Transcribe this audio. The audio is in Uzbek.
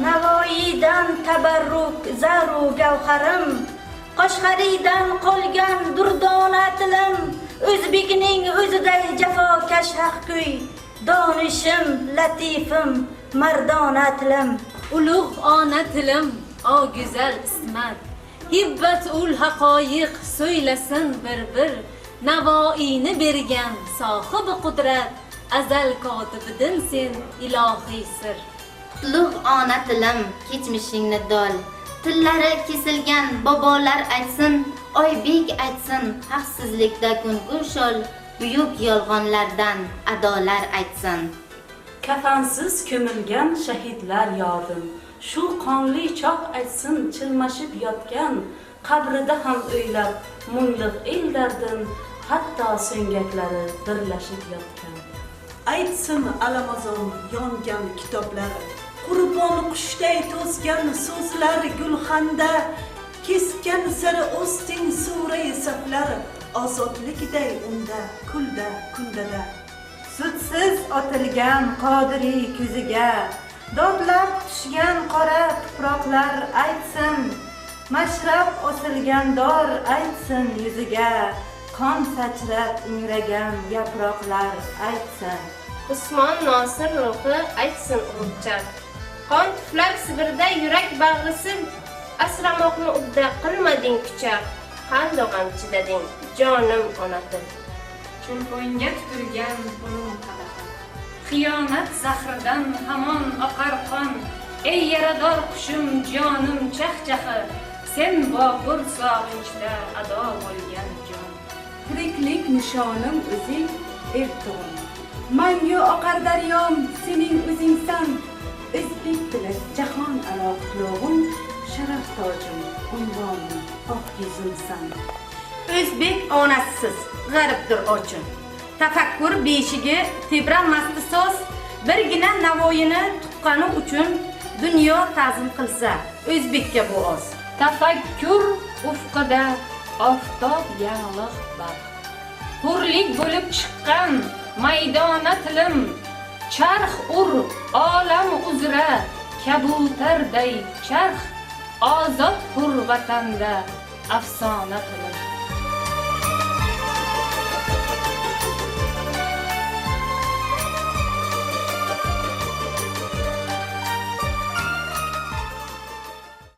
Navoiydan tabarruk zaru gavharim, Qoshg'ariydan qolgan durdona tilim, O'zbekning o'ziday jafokash haqkuy, donishim, latifim, mardona tilim. Ulug' ona tilim, o go'zal ismat, hibbat ul haqoyiq so'ylasin bir. Navoiyni bergan sohibi qudrat, azal kotibidin sen ilohiy sir. Qutlug' ona tilim, kechmishingni dol, tillari kesilgan bobolar aytsin, Oybek aytsin, haqsizlikda ko'ngil shol, buyuk yolg'onlardan adolar aytsin. Kafansiz ko'milgan shahidlar yodim, shu qonli choq aytsin chilmashib yotgan, qabrida ham o'ylab mungliq el dardin, hatto so'ngaklari birlashib yotgan. Aytsin alamazon yongan kitoblari, qurbon qushday to'zgan so'zlar gulxanda, kesgan sari o'sting surai saflar, ozodlikday unda kulda kundada. Sudsiz otilgan Qodiriy ko'ziga, dodlab tushgan qora tuproqlar aytsin, mashrab osilgan dor aytsin yuziga, qon sachrab ingragan yaproqlar aytsin. Usmon Nosir ruhi aytsin urug'chaq, qon tuflab Sibirda yurak bag'risin, asramoqni udda qilmading kuchaq, qandoqam chidading jonim onatim. Cho'lponga tutilgan bulum qadahi, xiyonat zahridan hamon oqar qon. Ey yarador qushim, jonim chaqchahi, sen bobur sog'inchda ado bo'lgan jon. Tiriklik nishonim o'zing Erdo'g'on, mangu oqar daryom sening o'zingsan. O'zbek tili jahon aro qutlug'im, sharaf tojim, unvonim, oq yuzimsan. O'zbek onasiz g'aribdir ochim, tafakkur beshigi tebranmasdi so'z, birgina Navoiyni tuqqani uchun dunyo ta'zim qilsa, o'zbekka bu oz. Tafakkur ufqida oftob yanglig' baxt, hurlik bo'lib chiqqan maydona tilim, charx ur olam uzra kabutarday charx, ozod hur vatanda afsona tilim.